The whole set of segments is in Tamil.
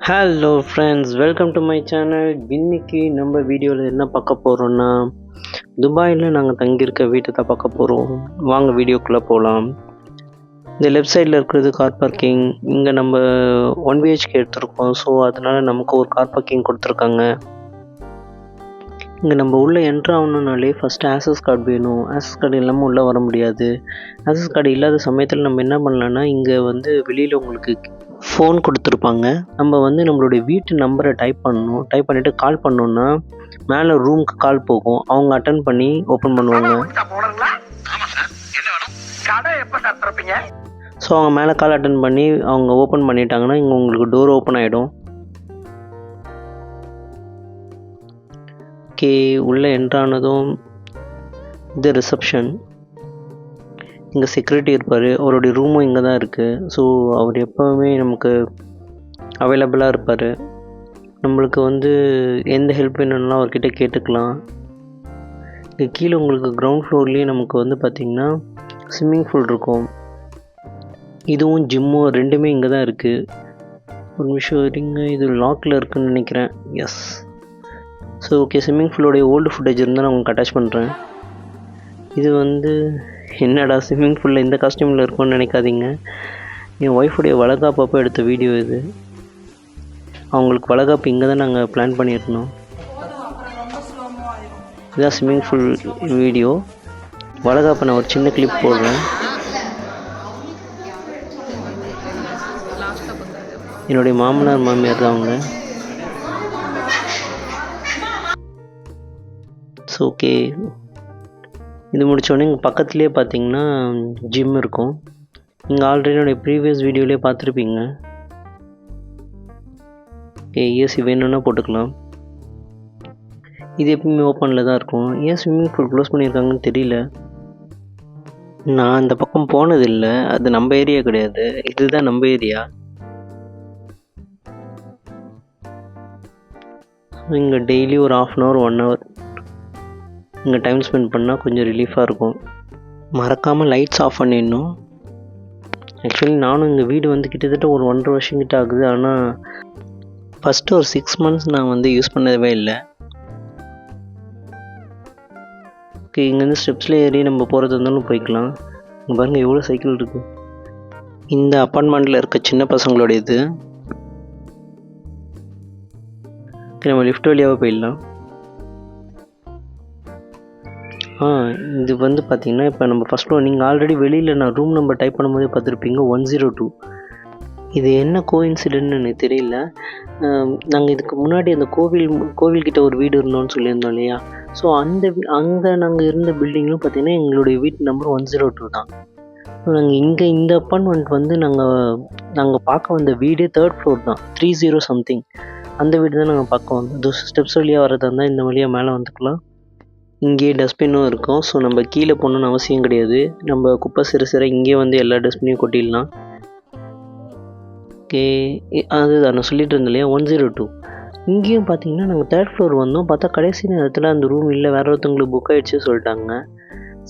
Hello friends, welcome to my channel. இன்னைக்கு நம்ம வீடியோவில் என்ன பார்க்க போகிறோன்னா, துபாயில் நாங்கள் தங்கியிருக்க வீட்டை தான் பார்க்க போகிறோம். வாங்க வீடியோக்குள்ளே போகலாம். இந்த லெஃப்ட் சைடில் இருக்கிறது கார் பார்க்கிங். இங்கே நம்ம 1 BHK எடுத்திருக்கோம். ஸோ அதனால் நமக்கு ஒரு கார் பார்க்கிங் கொடுத்துருக்காங்க. இங்கே நம்ம உள்ளே என்ட்ரு ஆகணுன்னாலே ஃபஸ்ட்டு ஆக்சஸ் கார்டு வேணும். ஆக்சஸ் கார்டு இல்லாமல் உள்ளே வர முடியாது. ஆக்சஸ் கார்டு இல்லாத சமயத்தில் நம்ம என்ன பண்ணலான்னா, இங்கே வெளியில் உங்களுக்கு ஃபோன் கொடுத்துருப்பாங்க. நம்ம நம்மளுடைய வீட்டு நம்பரை டைப் பண்ணணும். டைப் பண்ணிவிட்டு கால் பண்ணோன்னா மேலே ரூமுக்கு கால் போகும். அவங்க அட்டன் பண்ணி ஓப்பன் பண்ணுவாங்க. ஸோ அவங்க மேலே கால் அட்டன் பண்ணி அவங்க ஓப்பன் பண்ணிட்டாங்கன்னா இங்கே உங்களுக்கு டோர் ஓப்பன் ஆகிடும். ஓகே, உள்ளே என்ட்ரானதும் இது ரிசப்ஷன். இங்கே செக்யூரிட்டி இருப்பார். அவருடைய ரூமும் இங்கே தான் இருக்குது. ஸோ அவர் எப்போவுமே நமக்கு அவைலபிளாக இருப்பார். நம்மளுக்கு எந்த ஹெல்ப் வேணும்னாலும் அவர்கிட்ட கேட்டுக்கலாம். இங்கே கீழே உங்களுக்கு கிரவுண்ட் ஃப்ளோர்லேயே நமக்கு பார்த்திங்கன்னா ஸ்விம்மிங் பூல் இருக்கும். இதுவும் ஜிம்மும் ரெண்டுமே இங்கே தான் இருக்குது. ஒரு நிமிஷம் இருங்க, இது லாக்கில் இருக்குதுன்னு நினைக்கிறேன். எஸ். ஸோ ஓகே, ஸ்விம்மிங் பூலோடைய ஓல்டு ஃபுட்டேஜ் இருந்தால் நான் உங்களுக்கு அட்டாச் பண்ணுறேன். இது என்னடா ஸ்விம்மிங் பூலில் இந்த காஸ்டியூமில் இருக்கும்னு நினைக்காதீங்க. என் ஒய்ஃபுடைய வளகாப்பப்போ எடுத்த வீடியோ இது. அவங்களுக்கு வளகாப்பு இங்கே தான் நாங்கள் பிளான் பண்ணியிருந்தோம். இதுதான் ஸ்விம்மிங் பூல் வீடியோ. வளகாப்பை நான் ஒரு சின்ன கிளிப் போடுறேன். என்னுடைய மாமனார் மாமியார் தான் அவங்க. ஸோ ஓகே, இது முடித்தோடனே இங்கே பக்கத்துலேயே பார்த்தீங்கன்னா ஜிம் இருக்கும். நீங்கள் ஆல்ரெடி என்னுடைய ப்ரீவியஸ் வீடியோலேயே பார்த்துருப்பீங்க. ஓகே, ஏசி வேணும்னா போட்டுக்கலாம். இது எப்பவுமே ஓப்பனில் தான் இருக்கும். ஏன் ஸ்விம்மிங் பூல் க்ளோஸ் பண்ணியிருக்காங்கன்னு தெரியல. நான் அந்த பக்கம் போனதில்லை. அது நம்ம ஏரியா கிடையாது, இதுதான் நம்ம ஏரியா. இங்கே டெய்லி ஒரு 1/2 hour 1 hour இங்கே டைம் ஸ்பெண்ட் பண்ணால் கொஞ்சம் ரிலீஃபாக இருக்கும். மறக்காமல் லைட்ஸ் ஆஃப் பண்ணிடணும். ஆக்சுவலி நானும் இங்கே வீடு கிட்டத்தட்ட ஒரு 1.5 வருஷம் கிட்ட ஆகுது. ஆனால் ஃபஸ்ட்டு ஒரு 6 months நான் யூஸ் பண்ணவே இல்லை. ஓகே, இங்கேருந்து ஸ்டெப்ஸில் ஏறி நம்ம போகிறது இருந்தாலும் போய்க்கலாம். இங்கே பாருங்கள் எவ்வளோ சைக்கிள் இருக்குது. இந்த அப்பார்ட்மெண்ட்டில் இருக்க சின்ன பசங்களோடையது. ஓகே, நம்ம லிஃப்ட் வழியாகவே போயிடலாம். இது பார்த்திங்கன்னா இப்போ நம்ம ஃபஸ்ட் ஃப்ளோர். நீங்கள் ஆல்ரெடி வெளியில் நான் ரூம் நம்பர் டைப் பண்ணும்போதே பார்த்துருப்பீங்க 102. இது என்ன கோஇன்சிடென்ட்னு எனக்கு தெரியல. நாங்கள் இதுக்கு முன்னாடி அந்த கோவில்கிட்ட ஒரு வீடு இருந்தோம்னு சொல்லியிருந்தோம் இல்லையா? ஸோ அங்கே நாங்கள் இருந்த பில்டிங்லும் பார்த்திங்கன்னா எங்களுடைய வீட்டு நம்பர் 102 தான். நாங்கள் இங்கே இந்த அப்பார்ட்மெண்ட் நாங்கள் பார்க்க வந்த வீடே 3rd floor தான், 30 something. அந்த வீடு தான் நாங்கள் பார்க்க வந்தோம். ஸ்டெப்ஸ் வழியாக வரதா இருந்தால் இந்த வழியாக மேலே வந்துக்கலாம். இங்கேயே டஸ்ட்பின்னும் இருக்கும். ஸோ நம்ம கீழே போகணுன்னு அவசியம் கிடையாது. நம்ம குப்பை சிறு இங்கே எல்லா டஸ்ட்பினையும் கொட்டிடலாம். ஓகே, அதுதான் நான் சொல்லிட்டு இருந்தேன் இல்லையா, 102. இங்கேயும் பார்த்தீங்கன்னா நாங்கள் 3rd floor வந்தோம். பார்த்தா கடைசி நேரத்தில் அந்த ரூம் இல்லை, வேறு ஒருத்தவங்களுக்கு புக் ஆகிடுச்சு சொல்லிட்டாங்க.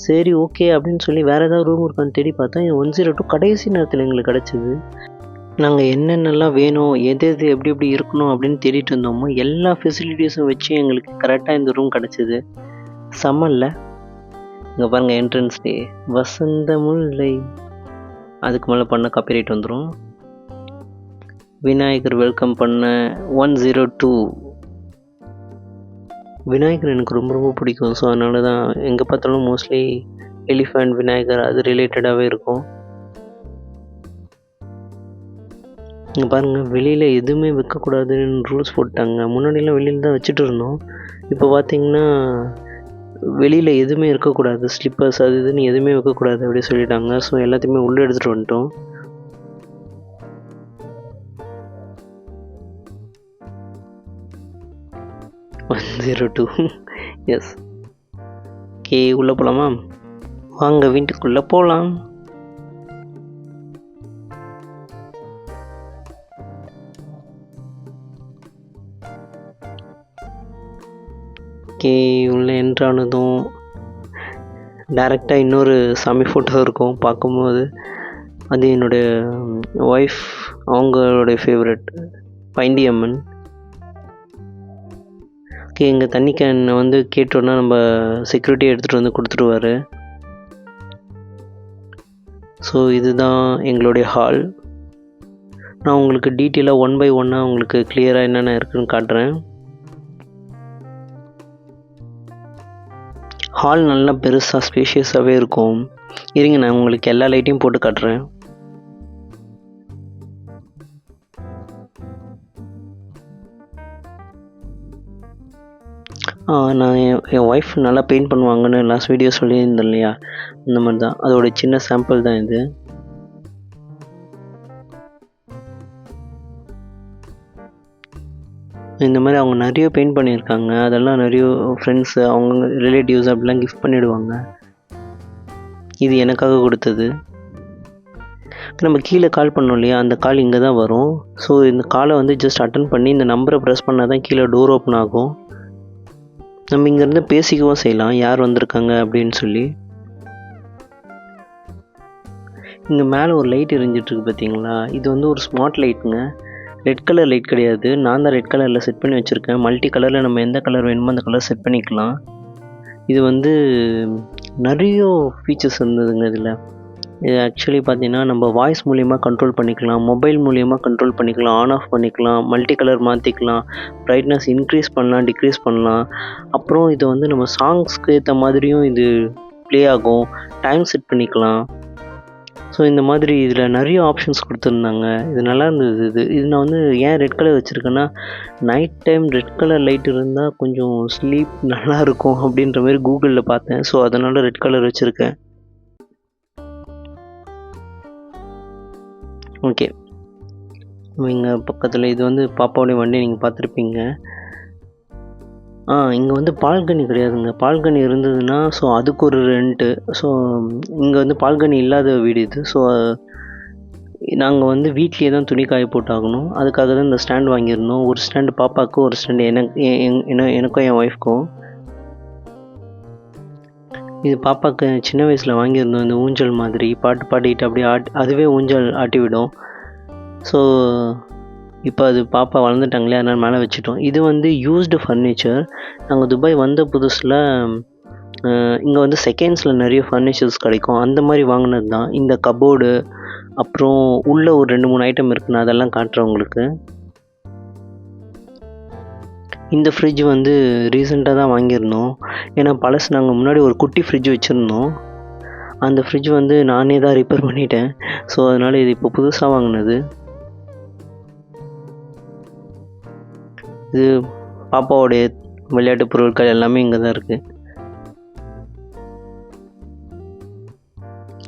சரி ஓகே அப்படின்னு சொல்லி வேறு ஏதாவது ரூம் இருக்கான்னு தேடி பார்த்தா 102 கடைசி நேரத்தில் எங்களுக்கு கிடச்சிது. நாங்கள் என்னென்னலாம் வேணும், எது எப்படி இருக்கணும் அப்படின்னு தேடிட்டு இருந்தோமோ எல்லா ஃபெசிலிட்டிஸும் வச்சு எங்களுக்கு கரெக்டாக இந்த ரூம் கிடச்சிது. செம்மல்ல. இங்கே பாருங்கள் என்ட்ரன்ஸ் டே வசந்த முல்லை. அதுக்கு மேலே பண்ண காப்பிரைட் வந்துடும். விநாயகர் வெல்கம் பண்ண 102. விநாயகர் எனக்கு ரொம்ப ரொம்ப பிடிக்கும். ஸோ அதனால தான் எங்கே பார்த்தாலும் மோஸ்ட்லி எலிஃபண்ட் விநாயகர் அது ரிலேட்டடாகவே இருக்கும். இங்கே பாருங்கள், வெளியில் எதுவுமே விற்கக்கூடாதுன்னு ரூல்ஸ் போட்டாங்க. முன்னாடிலாம் வெளியில் தான் வச்சுட்டு இருந்தோம். இப்போ பார்த்திங்கன்னா வெளியில் எதுவுமே இருக்கக்கூடாது, ஸ்லிப்பர்ஸ் அது இதுன்னு எதுவுமே வைக்கக்கூடாது அப்படி சொல்லிட்டாங்க. ஸோ எல்லாத்தையுமே உள்ளே எடுத்துகிட்டு வந்துட்டோம். எஸ். ஓகே, உள்ளே போகலாமா? வாங்க வீட்டுக்குள்ளே போகலாம். ஓகே, உள்ளே என்ட்ரானதும் டைரெக்டாக இன்னொரு சாமி ஃபோட்டோ இருக்கும். பார்க்கும்போது அது என்னுடைய ஒய்ஃப், அவங்களுடைய ஃபேவரெட். பைண்டியம்மன். ஓகே, எங்கள் தண்ணி கேனை வந்து கேட்டோன்னா நம்ம செக்யூரிட்டி எடுத்துகிட்டு வந்து கொடுத்துருவாரு. ஸோ இதுதான் எங்களுடைய ஹால். நான் உங்களுக்கு டீட்டெயிலாக 1 by 1 உங்களுக்கு கிளியராக என்னென்ன இருக்குதுன்னு காட்டுறேன். ஹால் நல்லா பெருசாக ஸ்பேஷியஸாகவே இருக்கும். இருங்க, நான் உங்களுக்கு எல்லா லைட்டையும் போட்டு காட்டுறேன். நான் என் ஒய்ஃப் நல்லா பெயிண்ட் பண்ணுவாங்கன்னு லாஸ்ட் வீடியோ சொல்லியிருந்தேன் இல்லையா, அந்த மாதிரி தான். அதோட சின்ன சாம்பிள் தான் இது. இந்த மாதிரி அவங்க நிறைய பெயிண்ட் பண்ணியிருக்காங்க. அதெல்லாம் நிறைய ஃப்ரெண்ட்ஸு, அவங்க ரிலேட்டிவ்ஸ் அப்படிலாம் கிஃப்ட் பண்ணிவிடுவாங்க. இது எனக்காக கொடுத்தது. நம்ம கீழே கால் பண்ணோம் இல்லையா, அந்த கால் இங்கே தான் வரும். ஸோ இந்த காலை வந்து ஜஸ்ட் அட்டன் பண்ணி இந்த நம்பரை ப்ரெஸ் பண்ணால் தான் கீழே டோர் ஓப்பன் ஆகும். நம்ம இங்கேருந்து பேசிக்கவும் செய்யலாம், யார் வந்திருக்காங்க அப்படின்னு சொல்லி. இங்கே மேலே ஒரு லைட் எரிஞ்சிட்ருக்கு பார்த்தீங்களா, இது வந்து ஒரு ஸ்மார்ட் லைட்டுங்க. ரெட் கலர் லைட் கிடையாது, நான் தான் ரெட் கலரில் செட் பண்ணி வச்சுருக்கேன். மல்டி கலரில் நம்ம எந்த கலர் வேணுமோ அந்த கலர் செட் பண்ணிக்கலாம். இது வந்து நிறைய ஃபீச்சர்ஸ் இருந்ததுங்க இதில். இது ஆக்சுவலி பார்த்தீங்கன்னா நம்ம வாய்ஸ் மூலிமா கண்ட்ரோல் பண்ணிக்கலாம், மொபைல் மூலிமா கண்ட்ரோல் பண்ணிக்கலாம், ஆன் ஆஃப் பண்ணிக்கலாம், மல்டி கலர் மாற்றிக்கலாம், ப்ரைட்னஸ் இன்க்ரீஸ் பண்ணலாம், டிக்ரீஸ் பண்ணலாம். அப்புறம் இது வந்து நம்ம சாங்ஸ்க்கு ஏற்ற மாதிரியும் இது ப்ளே ஆகும், டைம் செட் பண்ணிக்கலாம். ஸோ இந்த மாதிரி இதில் நிறைய ஆப்ஷன்ஸ் கொடுத்துருந்தாங்க. இது நல்லா இருந்தது. இது நான் வந்து ஏன் ரெட் கலர் வச்சுருக்கேன்னா, night time red colour light இருந்தால் கொஞ்சம் ஸ்லீப் நல்லாயிருக்கும் அப்படின்ற மாதிரி கூகுளில் பார்த்தேன். ஸோ அதனால் ரெட் கலர் வச்சுருக்கேன். ஓகே, இங்கே பக்கத்தில் இது வந்து பாப்பாவுடைய வண்டி நீங்கள் பார்த்துருப்பீங்க. இங்கே வந்து பால்கனி கிடையாதுங்க. பால்கனி இருந்ததுன்னா ஸோ அதுக்கு ஒரு ரெண்ட்டு. ஸோ இங்கே வந்து பால்கனி இல்லாத வீடு இது. ஸோ நாங்கள் வந்து வீட்லேயே தான் துணி காய போட்டாகணும். அதுக்காக தான் இந்த ஸ்டாண்ட் வாங்கியிருந்தோம். ஒரு ஸ்டாண்டு பாப்பாவுக்கும், ஒரு ஸ்டாண்டு எனக்கும் என் ஒய்ஃப்க்கும். இது பாப்பாவுக்கு சின்ன வயசில் வாங்கியிருந்தோம். இந்த ஊஞ்சல் மாதிரி பாட்டு பாடிட்டு அப்படியே அதுவே ஊஞ்சல் ஆட்டி விடும். ஸோ இப்போ அது பாப்பா வளர்ந்துட்டாங்களே, அதனால் மேலே வச்சுட்டோம். இது வந்து யூஸ்டு ஃபர்னிச்சர். நாங்கள் துபாய் வந்த புதுசில் இங்கே வந்து செகண்ட்ஸில் நிறைய ஃபர்னிச்சர்ஸ் கிடைக்கும், அந்த மாதிரி வாங்கினது தான். இந்த கபோர்டு, அப்புறம் உள்ளே ஒரு 2-3 ஐட்டம் இருக்குன்னு அதெல்லாம் காட்டுறேன் உங்களுக்கு. இந்த ஃப்ரிட்ஜ் வந்து ரீசெண்டாக தான் வாங்கியிருந்தோம். ஏன்னா பழசு நாங்கள் முன்னாடி ஒரு குட்டி ஃப்ரிட்ஜ் வச்சுருந்தோம். அந்த ஃப்ரிட்ஜ் வந்து நானே தான் ரிப்பேர் பண்ணிட்டேன். ஸோ அதனால் இது இப்போ புதுசாக வாங்கினது. இது பாப்பாவோடைய விளையாட்டு பொருட்கள் எல்லாமே இங்கே தான் இருக்குது.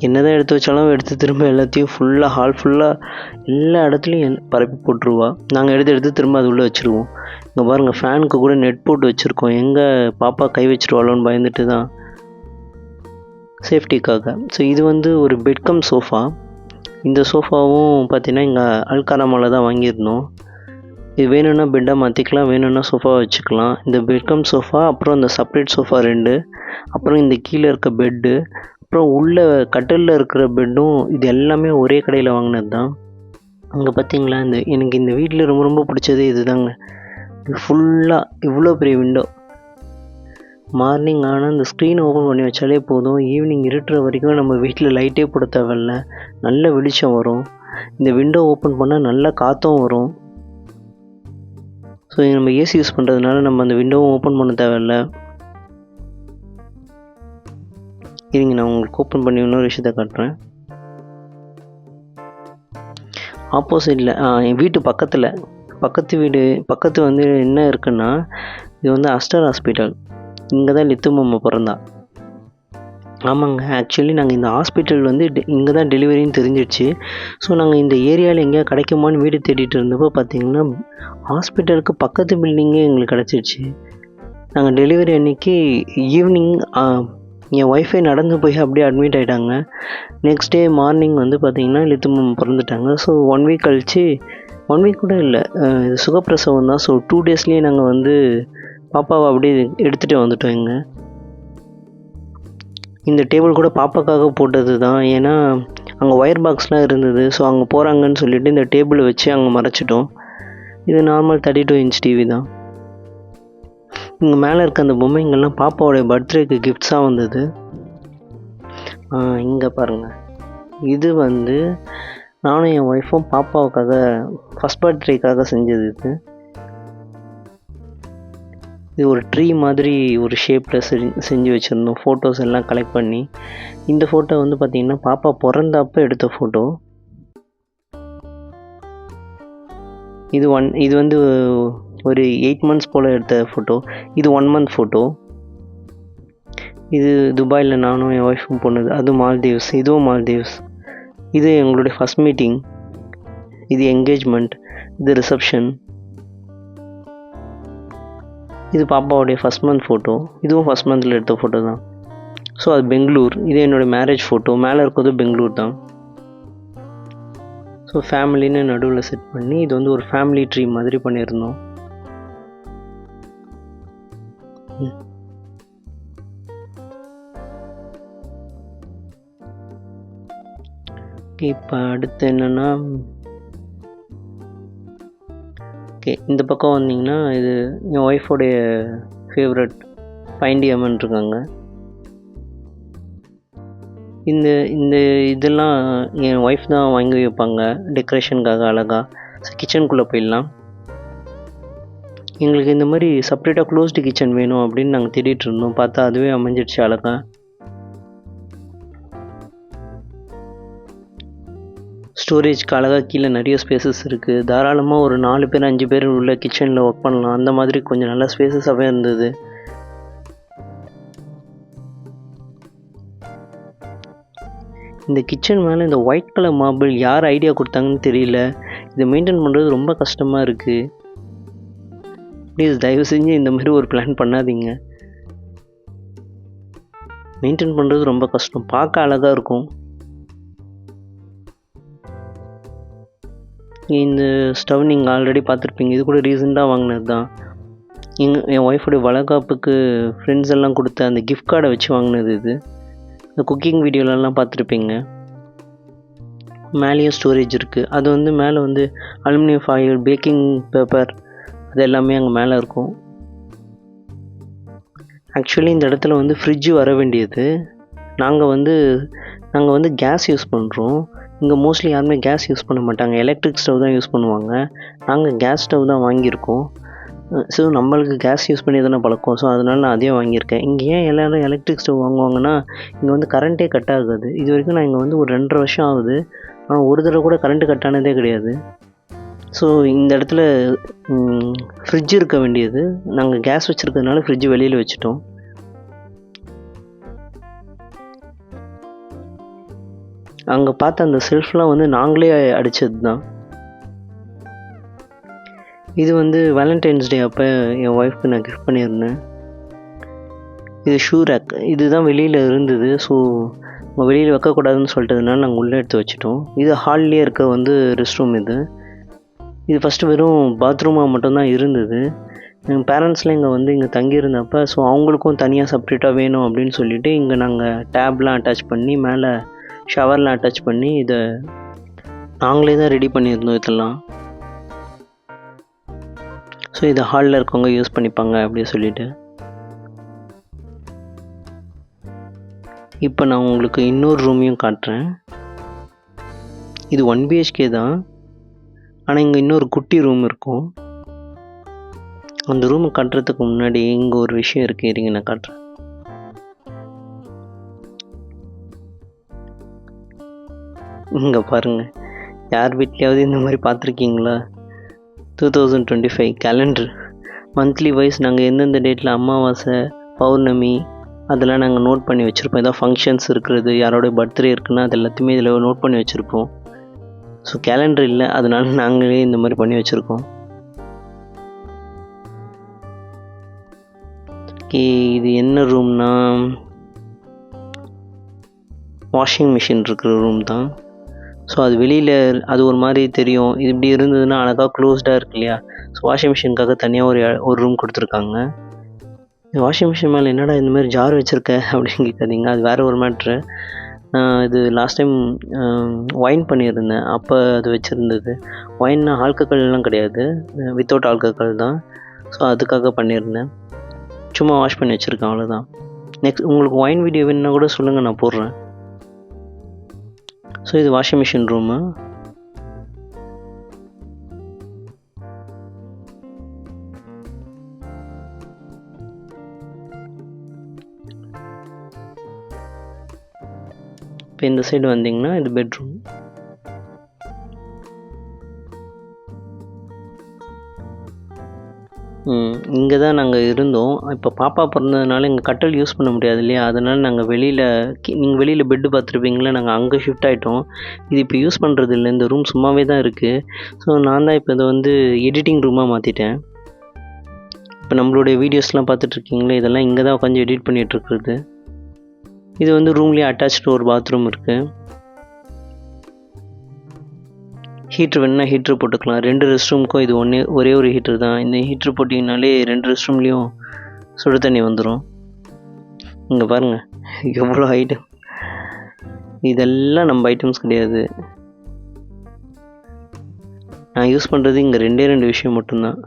என்னதான் எடுத்து வச்சாலும் எடுத்து திரும்ப எல்லாத்தையும் ஃபுல்லாக ஹால் ஃபுல்லாக எல்லா இடத்துலையும் பரப்பி போட்டுருவா. நாங்கள் எடுத்து திரும்ப அது உள்ளே வச்சுருவோம். இங்கே பாருங்கள், ஃபேனுக்கு கூட நெட் போட்டு வச்சுருக்கோம். எங்கே பாப்பா கை வச்சுருவாளோன்னு பயந்துட்டு தான், சேஃப்டிக்காக. ஸோ இது வந்து ஒரு பெட்கம் சோஃபா. இந்த சோஃபாவும் பார்த்தீங்கன்னா இங்கே அல்காராமாவில் தான் வாங்கியிருந்தோம். இது வேணும்னா பெட்டாக மாற்றிக்கலாம், வேணும்னா சோஃபா வச்சுக்கலாம். இந்த பெட்கம் சோஃபா, அப்புறம் இந்த செப்பரேட் சோஃபா 2, அப்புறம் இந்த கீழே இருக்க பெட்டு, அப்புறம் உள்ளே கட்டிலில் இருக்கிற பெட்டும், இது எல்லாமே ஒரே கடையில் வாங்கினது தான். அங்கே பார்த்தீங்களா, எனக்கு இந்த வீட்டில் ரொம்ப ரொம்ப பிடிச்சதே இது தாங்க. ஃபுல்லாக இவ்வளோ பெரிய விண்டோ. மார்னிங் ஆனால் இந்த ஸ்க்ரீனை ஓப்பன் பண்ணி வச்சாலே போதும், ஈவினிங் இருட்டுற வரைக்கும் நம்ம வீட்டில் லைட்டே போட தேவையில்ல, நல்ல வெளிச்சம் வரும். இந்த விண்டோ ஓப்பன் பண்ணால் நல்ல காற்றும் வரும். ஸோ நம்ம ஏசி யூஸ் பண்ணுறதுனால நம்ம அந்த விண்டோவும் ஓப்பன் பண்ண தேவையில்லை. இருங்க, நான் உங்களுக்கு ஓப்பன் பண்ணி இன்னொரு விஷயத்த காட்டுறேன். ஆப்போசிட்டில் என் வீட்டு பக்கத்து வந்து என்ன இருக்குன்னா, இது வந்து அஸ்டர் ஹாஸ்பிட்டல். இங்கே தான் லித்து மாமா பிறந்தா. ஆமாங்க, ஆக்சுவலி நாங்கள் இந்த ஹாஸ்பிட்டல் வந்து இங்கே தான் டெலிவரின்னு தெரிஞ்சிடுச்சு. ஸோ நாங்கள் இந்த ஏரியாவில் எங்கேயா கிடைக்குமான்னு வீடு தேடிட்டு இருந்தப்போ பார்த்தீங்கன்னா ஹாஸ்பிட்டலுக்கு பக்கத்து பில்டிங்கே எங்களுக்கு கிடச்சிடுச்சு. நாங்கள் டெலிவரி அன்றைக்கி ஈவினிங் என் ஒய்ஃபை நடந்து போய் அப்படியே அட்மிட் ஆகிட்டாங்க. நெக்ஸ்ட் டே மார்னிங் வந்து பார்த்திங்கன்னா லித்து மாமா பிறந்துட்டாங்க. ஸோ 1 வீக் கழித்து, 1 வீக் கூட இல்லை, இது சுகப்பிரசவம் தான். ஸோ 2 டேஸ்லேயே நாங்கள் வந்து பாப்பாவை அப்படியே எடுத்துகிட்டு வந்துட்டோம். இங்கே இந்த டேபிள் கூட பாப்பாக்காக போட்டது தான். ஏன்னா அங்கே ஒயர் பாக்ஸ்லாம் இருந்தது. ஸோ அங்கே போகிறாங்கன்னு சொல்லிவிட்டு இந்த டேபிளை வச்சு அங்கே மறைச்சிட்டோம். இது நார்மல் 32 இன்ச் டிவி தான். இங்கே மேலே இருக்க அந்த பொம்மைங்கள்லாம் பாப்பாவோடைய பர்த்டேக்கு கிஃப்ட்ஸாக வந்தது. இங்கே பாருங்கள், இது வந்து நானும் என் ஒய்ஃபும் பாப்பாவுக்காக ஃபஸ்ட் பர்த்டேக்காக செஞ்சது. இது ஒரு ட்ரீ மாதிரி ஒரு ஷேப்பில் செஞ்சு வச்சுருந்தோம், ஃபோட்டோஸ் எல்லாம் கலெக்ட் பண்ணி. இந்த ஃபோட்டோ வந்து பார்த்திங்கன்னா பாப்பா பிறந்தப்போ எடுத்த ஃபோட்டோ. இது வந்து ஒரு 8 months போல் எடுத்த ஃபோட்டோ. இது 1 month ஃபோட்டோ. இது துபாயில் நானும் என் ஒய்ஃபும் போனது. அது மால்தீவ்ஸ். இதுவும் மால்தீவ்ஸ். இது எங்களுடைய ஃபஸ்ட் மீட்டிங். இது என்கேஜ்மெண்ட். இது ரிசப்ஷன். இது பாப்பாவுடைய ஃபஸ்ட் மந்த் ஃபோட்டோ. இதுவும் ஃபஸ்ட் மந்தில் எடுத்த ஃபோட்டோ தான். ஸோ அது பெங்களூர். இது என்னோடய மேரேஜ் ஃபோட்டோ. மேலே இருக்கிறது பெங்களூர் தான். ஸோ ஃபேமிலின்னு நடுவில் செட் பண்ணி இது வந்து ஒரு ஃபேமிலி ட்ரீ மாதிரி பண்ணியிருந்தோம். இப்போ அடுத்து என்னென்னா, இந்த பக்கம் வந்தீங்கன்னா இது என் ஒய்ஃபோடைய ஃபேவரட் ஃபைண்டி அம்மன் இருக்காங்க. இந்த இதெல்லாம் என் ஒய்ஃப் தான் வாங்கி வைப்பாங்க டெக்கரேஷனுக்காக அழகாக. கிச்சனுக்குள்ளே போயிடலாம். எங்களுக்கு இந்த மாதிரி செப்ரேட்டாக க்ளோஸ்டு கிச்சன் வேணும் அப்படின்னு நாங்கள் தேடிட்டு இருந்தோம். பார்த்தா அதுவே அமைஞ்சிடுச்சு அழகாக. ஸ்டோரேஜ்க்கு அழகாக கீழே நிறைய ஸ்பேசஸ் இருக்குது. தாராளமாக ஒரு 4 பேர் 5 பேர் உள்ள கிச்சனில் ஒர்க் பண்ணலாம். அந்த மாதிரி கொஞ்சம் நல்ல ஸ்பேசஸாகவே இருந்தது. இந்த கிச்சன் மேலே இந்த ஒயிட் கலர் மார்பிள் யார் ஐடியா கொடுத்தாங்கன்னு தெரியல. இதை மெயின்டைன் பண்ணுறது ரொம்ப கஷ்டமாக இருக்குது. ப்ளீஸ் தயவு செஞ்சு இந்த மாதிரி ஒரு பிளான் பண்ணாதீங்க. மெயின்டைன் பண்ணுறது ரொம்ப கஷ்டம். பார்க்க அழகாக இருக்கும். இந்த ஸ்டவ் நீங்கள் ஆல்ரெடி பார்த்துருப்பீங்க. இது கூட ரீசெண்டாக வாங்கினது தான். என் ஒய்ஃபோடைய வளகாப்புக்கு ஃப்ரெண்ட்ஸ் எல்லாம் கொடுத்த அந்த கிஃப்ட் கார்டை வச்சு வாங்கினது இது. இந்த குக்கிங் வீடியோலலாம் பார்த்துருப்பீங்க. மேலேயும் ஸ்டோரேஜ் இருக்குது. அது வந்து மேலே வந்து அலுமினியம் ஃபாயில், பேக்கிங் பேப்பர் அது எல்லாமே அங்கே மேலே இருக்கும். ஆக்சுவலி இந்த இடத்துல வந்து ஃப்ரிட்ஜு வர வேண்டியது. நாங்கள் வந்து கேஸ் யூஸ் பண்ணுறோம். இங்கே மோஸ்ட்லி யாருமே கேஸ் யூஸ் பண்ண மாட்டாங்க. எலக்ட்ரிக் ஸ்டவ் தான் யூஸ் பண்ணுவாங்க. நாங்கள் கேஸ் ஸ்டவ் தான் வாங்கியிருக்கோம். ஸோ நம்மளுக்கு கேஸ் யூஸ் பண்ணி தானே பழக்கம். ஸோ அதனால் நான் அதே வாங்கியிருக்கேன். இங்கே ஏன் எல்லோரும் எலக்ட்ரிக் ஸ்டவ் வாங்குவாங்கன்னா, இங்கே வந்து கரண்ட்டே கட் ஆகாது. இது வரைக்கும் நான் இங்கே வந்து ஒரு 2.5 வருஷம் ஆகுது. ஆனால் ஒரு தடவை கூட கரண்ட்டு கட் ஆனதே கிடையாது. ஸோ இந்த இடத்துல ஃப்ரிட்ஜ் இருக்க வேண்டியது. நாங்கள் கேஸ் வச்சுருக்கிறதுனால ஃப்ரிட்ஜ் வெளியில் வச்சுட்டோம். அங்கே பார்த்த அந்த செல்ஃப்லாம் வந்து நாங்களே அடித்தது தான். இது வந்து வேலண்டைன்ஸ் டே அப்போ என் ஒய்ஃப்க்கு நான் கிஃப்ட் பண்ணியிருந்தேன். இது ஷூ ரேக். இது தான் வெளியில் இருந்தது. ஸோ வெளியில் வைக்கக்கூடாதுன்னு சொல்லிட்டதுனால நாங்கள் உள்ளே எடுத்து வச்சுட்டோம். இது ஹால்லேயே இருக்க வந்து ரெஸ்ட் ரூம். இது ஃபஸ்ட்டு வெறும் பாத்ரூமாக மட்டும்தான் இருந்தது. எங்கள் பேரண்ட்ஸ்லாம் இங்கே தங்கியிருந்தப்போ ஸோ அவங்களுக்கும் தனியாக செப்ரேட்டாக வேணும் அப்படின்னு சொல்லிவிட்டு இங்கே நாங்கள் டேப்லாம் அட்டாச் பண்ணி மேலே ஷவர்லாம் அட்டாச் பண்ணி இதை நாங்களே தான் ரெடி பண்ணியிருந்தோம் இதெல்லாம். ஸோ இதை ஹாலில் இருக்கவங்க யூஸ் பண்ணிப்பாங்க அப்படின்னு சொல்லிட்டு. இப்போ நான் உங்களுக்கு இன்னொரு ரூமையும் காட்டுறேன். இது 1 BHK தான். ஆனால் இங்கே இன்னொரு குட்டி ரூம் இருக்கும். அந்த ரூமை காட்டுறதுக்கு முன்னாடி இங்கே ஒரு விஷயம் இருக்குது. இருங்க நான் காட்டுறேன். இங்கே பாருங்கள். யார் வீட்லையாவது இந்த மாதிரி பார்த்துருக்கீங்களா? 2025 கேலண்டர். மந்த்லி வைஸ் நாங்கள் எந்தெந்த டேட்டில் அமாவாசை, பௌர்ணமி அதெல்லாம் நாங்கள் நோட் பண்ணி வச்சுருப்போம். ஏதாவது ஃபங்க்ஷன்ஸ் இருக்கிறது, யாரோடைய பர்த்டே இருக்குன்னா அது எல்லாத்தையுமே இதில் நோட் பண்ணி வச்சுருப்போம். ஸோ கேலண்டர் இல்லை, அதனால நாங்களே இந்த மாதிரி பண்ணி வச்சுருக்கோம். இது என்ன ரூம்னா வாஷிங் மிஷின் இருக்கிற ரூம் தான். ஸோ அது வெளியில் அது ஒரு மாதிரி தெரியும். இது இப்படி இருந்ததுன்னா அழகாக க்ளோஸ்டாக இருக்கு இல்லையா? ஸோ வாஷிங் மிஷினுக்காக தனியாக ஒரு ரூம் கொடுத்துருக்காங்க. வாஷிங் மிஷின் மேலே என்னடா இந்த மாதிரி ஜார் வச்சுருக்க அப்படின்னு கேட்காதீங்க. அது வேறு ஒரு மேட்ரு. நான் இது லாஸ்ட் டைம் ஒயின் பண்ணியிருந்தேன், அப்போ அது வச்சுருந்தது. ஒயின்னா ஆல்கஹால்லாம் கிடையாது, வித்தவுட் ஆல்கஹால் தான். ஸோ அதுக்காக பண்ணியிருந்தேன். சும்மா வாஷ் பண்ணி வச்சுருக்கேன், அவ்வளோதான். நெக்ஸ்ட் உங்களுக்கு ஒயின் வீடியோ வேணுன்னா கூட சொல்லுங்கள், நான் போடுறேன். ஸோ இது வாஷிங் மிஷின் ரூமு. இப்போ இந்த சைடு வந்தீங்கன்னா இது பெட்ரூம். இங்கே தான் நாங்கள் இருந்தோம். இப்போ பாப்பா பிறந்ததுனால இங்கே கட்டில் யூஸ் பண்ண முடியாது இல்லையா, அதனால் நாங்கள் நீங்கள் வெளியில் பெட்டு பார்த்துருப்பீங்களா, நாங்கள் அங்கே ஷிஃப்ட் ஆகிட்டோம். இது இப்போ யூஸ் பண்ணுறது இல்லை, இந்த ரூம் சும்மாவே தான் இருக்குது. ஸோ நான் தான் இப்போ இதை வந்து எடிட்டிங் ரூமாக மாற்றிட்டேன். இப்போ நம்மளுடைய வீடியோஸ்லாம் பார்த்துட்ருக்கீங்களே, இதெல்லாம் இங்கே தான் உட்காந்து எடிட் பண்ணிகிட்ருக்குறது. இது வந்து ரூம்லேயே அட்டாச்டு ஒரு பாத்ரூம் இருக்குது. ஹீட்ரு வேணுன்னா ஹீட்ரு போட்டுக்கலாம். 2 ரெஸ்ட் ரூமுக்கும் இது ஒரே ஒரு ஹீட்ரு தான். இந்த ஹீட்ரு போட்டிங்கனாலே 2 ரெஸ்ட் ரூம்லேயும் சுடு தண்ணி வந்துடும். இங்கே பாருங்கள் எவ்வளோ ஐட்டம். இதெல்லாம் நம்ம ஐட்டம்ஸ் கிடையாது. நான் யூஸ் பண்ணுறது இங்கே 2 விஷயம் மட்டும்தான்.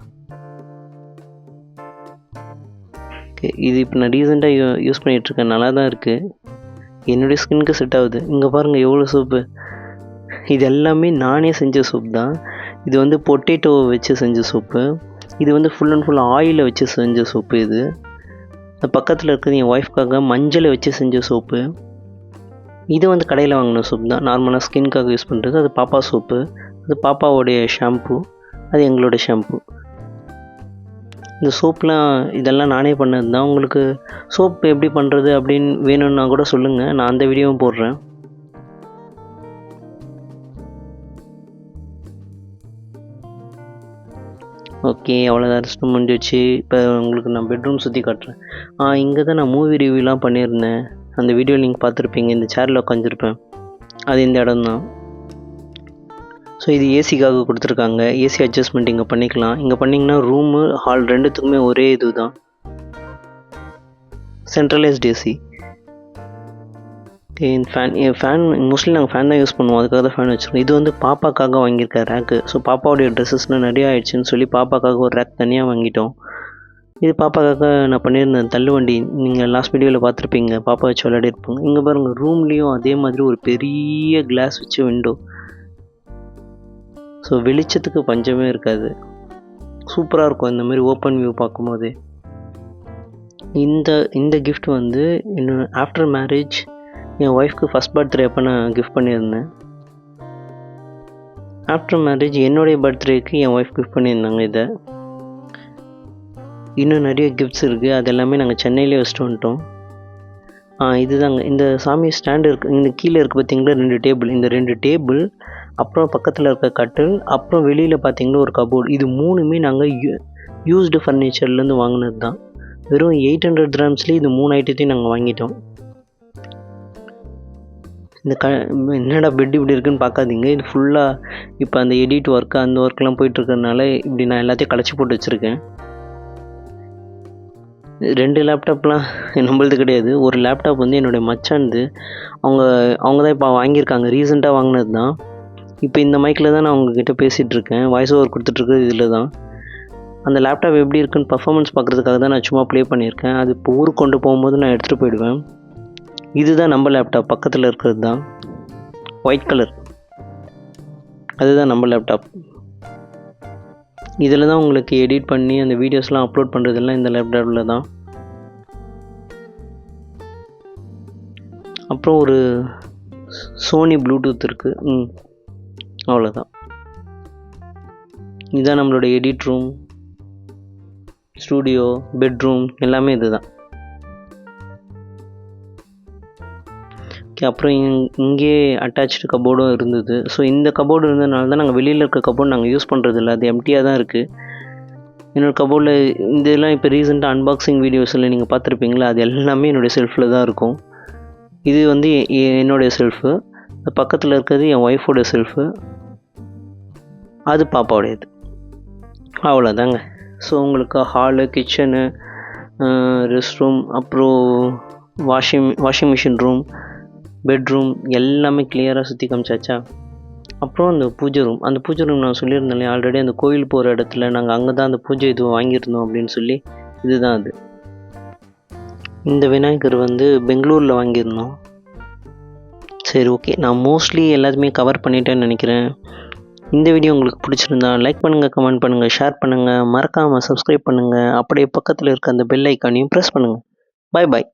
ஓகே, இது இப்போ நான் ரீசெண்டாக யூஸ் பண்ணிகிட்ருக்கேன், நல்லா தான் இருக்குது, என்னுடைய ஸ்கின்னுக்கு செட் ஆகுது. இங்கே பாருங்கள் எவ்வளோ சோப்பு. இது எல்லாமே நானே செஞ்ச சோப் தான். இது வந்து பொட்டேட்டோவை வச்சு செஞ்ச சோப்பு. இது வந்து ஃபுல் அண்ட் ஃபுல் ஆயிலை வச்சு செஞ்ச சோப்பு. இது பக்கத்தில் இருக்கிறது என் ஒய்ஃப்காக மஞ்சளை வச்சு செஞ்ச சோப்பு. இது வந்து கடையில் வாங்கின சோப்பு தான், நார்மலாக ஸ்கின்காக யூஸ் பண்ணுறது. அது பாப்பா சோப்பு, அது பாப்பாவோடைய ஷாம்பு, அது எங்களோட ஷாம்பு. இந்த சோப்லாம் இதெல்லாம் நானே பண்ணது தான். உங்களுக்கு சோப் எப்படி பண்ணுறது அப்படின்னு வேணும்னா கூட சொல்லுங்கள், நான் அந்த வீடியோவும் போடுறேன். ஓகே, அவ்வளோதான், ரெஸ்ட் ரூம் முடிஞ்சிச்சு. இப்போ உங்களுக்கு நான் பெட்ரூம் சுற்றி காட்டுறேன். இங்கே தான் நான் மூவி ரிவ்யூலாம் பண்ணியிருந்தேன், அந்த வீடியோ நீங்கள் பார்த்துருப்பீங்க. இந்த சேரில் உட்காந்துருப்பேன், அது இந்த இடம் தான். ஸோ இது ஏசிக்காக கொடுத்துருக்காங்க. ஏசி அட்ஜஸ்ட்மெண்ட் இங்கே பண்ணிக்கலாம். இங்கே பண்ணிங்கன்னா ரூமு ஹால் ரெண்டுத்துக்குமே ஒரே இது தான், சென்ட்ரலைஸ்ட் ஏசி. ஃபேன் மோஸ்ட்லி நாங்கள் ஃபேன் தான் யூஸ் பண்ணுவோம், அதுக்காக தான் ஃபேன் வச்சுருக்கோம். இது வந்து பாப்பாக்காக வாங்கியிருக்க ரேக்கு. ஸோ பாப்பாவுடைய ட்ரெஸ்ஸஸ்லாம் நிறையா ஆயிடுச்சுன்னு சொல்லி பாப்பாக்காக ஒரு ரேக் தனியாக வாங்கிட்டோம். இது பாப்பாக்காக நான் பண்ணியிருந்தேன் தள்ளுவண்டி, நீங்கள் லாஸ்ட் வீடியோவில் பார்த்துருப்பீங்க, பாப்பா வச்சு விளையாடிருப்போங்க. இங்கே பாருங்கள், ரூம்லேயும் அதே மாதிரி ஒரு பெரிய கிளாஸ் வச்சு விண்டோ. ஸோ வெளிச்சத்துக்கு பஞ்சமே இருக்காது, சூப்பராக இருக்கும் இந்த மாதிரி ஓப்பன் வியூ பார்க்கும்போது. இந்த கிஃப்ட் வந்து இன்னும் ஆஃப்டர் மேரேஜ் என் ஒய்ஃப்க்கு ஃபஸ்ட் பர்த்டே அப்போ நான் கிஃப்ட் பண்ணியிருந்தேன். ஆஃப்டர் மேரேஜ் என்னுடைய பர்த்டேக்கு என் ஒய்ஃப் கிஃப்ட் பண்ணியிருந்தாங்க இதை. இன்னும் நிறைய கிஃப்ட்ஸ் இருக்குது, அது எல்லாமே நாங்கள் சென்னையிலே வச்சுட்டு வந்துட்டோம். இதுதாங்க இந்த சாமி ஸ்டாண்டு இருக்குது. இந்த கீழே இருக்குது பார்த்தீங்களா 2 டேபிள். இந்த 2 டேபிள், அப்புறம் பக்கத்தில் இருக்க கட்டில், அப்புறம் வெளியில் பார்த்தீங்கன்னா ஒரு கபோர்டு. இது 3மே நாங்கள் யூஸ்டு ஃபர்னிச்சர்லேருந்து வாங்கினது தான். வெறும் 800 dirhamsலேயே இது 3 ஐட்டத்தையும் நாங்கள் வாங்கிட்டோம். என்னடா பெட் இப்படி இருக்குன்னு பார்க்காதீங்க, இது ஃபுல்லாக இப்போ அந்த எடிட் ஒர்க்கு அந்த ஒர்க்லாம் போயிட்டுருக்கறனால இப்படி நான் எல்லாத்தையும் கலைச்சி போட்டு வச்சுருக்கேன். 2 லேப்டாப்லாம் நம்மளது கிடையாது. ஒரு லேப்டாப் வந்து என்னுடைய மச்சான்து, அவங்க தான் இப்போ வாங்கியிருக்காங்க, ரீசெண்டாக வாங்கினது தான். இப்போ இந்த மைக்கில் தான் நான் உங்ககிட்ட பேசிகிட்ருக்கேன், வாய்ஸ் ஓவர் கொடுத்துட்ருக்குறது இதில் தான். அந்த லேப்டாப் எப்படி இருக்குன்னு பர்ஃபார்மன்ஸ் பார்க்குறதுக்காக தான் நான் சும்மா ப்ளே பண்ணியிருக்கேன். அது இப்போ ஊருக்கு கொண்டு போகும்போது நான் எடுத்துகிட்டு போயிடுவேன். இதுதான் நம்ம லேப்டாப், பக்கத்தில் இருக்கிறது தான் ஒயிட் கலர், அதுதான் நம்ம லேப்டாப். இதில் தான் உங்களுக்கு எடிட் பண்ணி அந்த வீடியோஸ்லாம் அப்லோட் பண்ணுறதெல்லாம் இந்த லேப்டாப்பில் தான். அப்புறம் ஒரு சோனி ப்ளூடூத் இருக்குது, அவ்வளோதான். இதுதான் நம்மளோட எடிட் ரூம், ஸ்டூடியோ, பெட்ரூம் எல்லாமே இது தான். ஓகே, அப்புறம் இங்கே அட்டாச்சு கபோர்டும் இருந்தது. ஸோ இந்த கபோர்டு இருந்ததுனால தான் நாங்கள் வெளியில் இருக்க கபோர்டு நாங்கள் யூஸ் பண்ணுறது இல்லை, அது எம்டியாக தான் இருக்குது. என்னோடய கபோர்டில் இதெல்லாம் இப்போ ரீசெண்டாக அன்பாக்சிங் வீடியோஸில் நீங்கள் பார்த்துருப்பீங்களா, அது எல்லாமே என்னுடைய செல்ஃபில் தான் இருக்கும். இது வந்து என்னுடைய செல்ஃபு, பக்கத்தில் இருக்கிறது என் ஒய்ஃபோட செல்ஃபு, அது பாப்பாவுடையது. அவ்வளோதாங்க. ஸோ உங்களுக்கு ஹாலு, கிச்சனு, ரெஸ்ட் ரூம், அப்புறம் வாஷிங் மிஷின் ரூம், பெட்ரூம் எல்லாமே கிளியராக சுற்றி காமிச்சாச்சா. அப்புறம் அந்த பூஜை ரூம் நான் சொல்லியிருந்தேன் இல்லையா ஆல்ரெடி அந்த கோயில் போகிற இடத்துல நாங்கள் அங்கே தான் அந்த பூஜை இது வாங்கியிருந்தோம் அப்படின்னு சொல்லி. இதுதான் அது. இந்த விநாயகர் வந்து பெங்களூரில் வாங்கியிருந்தோம். சரி, ஓகே, நான் மோஸ்ட்லி எல்லாத்தையுமே கவர் பண்ணிட்டேன்னு நினைக்கிறேன். இந்த வீடியோ உங்களுக்கு பிடிச்சிருந்தா லைக் பண்ணுங்கள், கமெண்ட் பண்ணுங்கள், ஷேர் பண்ணுங்கள், மறக்காமல் சப்ஸ்கிரைப் பண்ணுங்கள். அப்படியே பக்கத்தில் இருக்க அந்த பெல் ஐக்கானையும் ப்ரெஸ் பண்ணுங்கள். பாய் பாய்.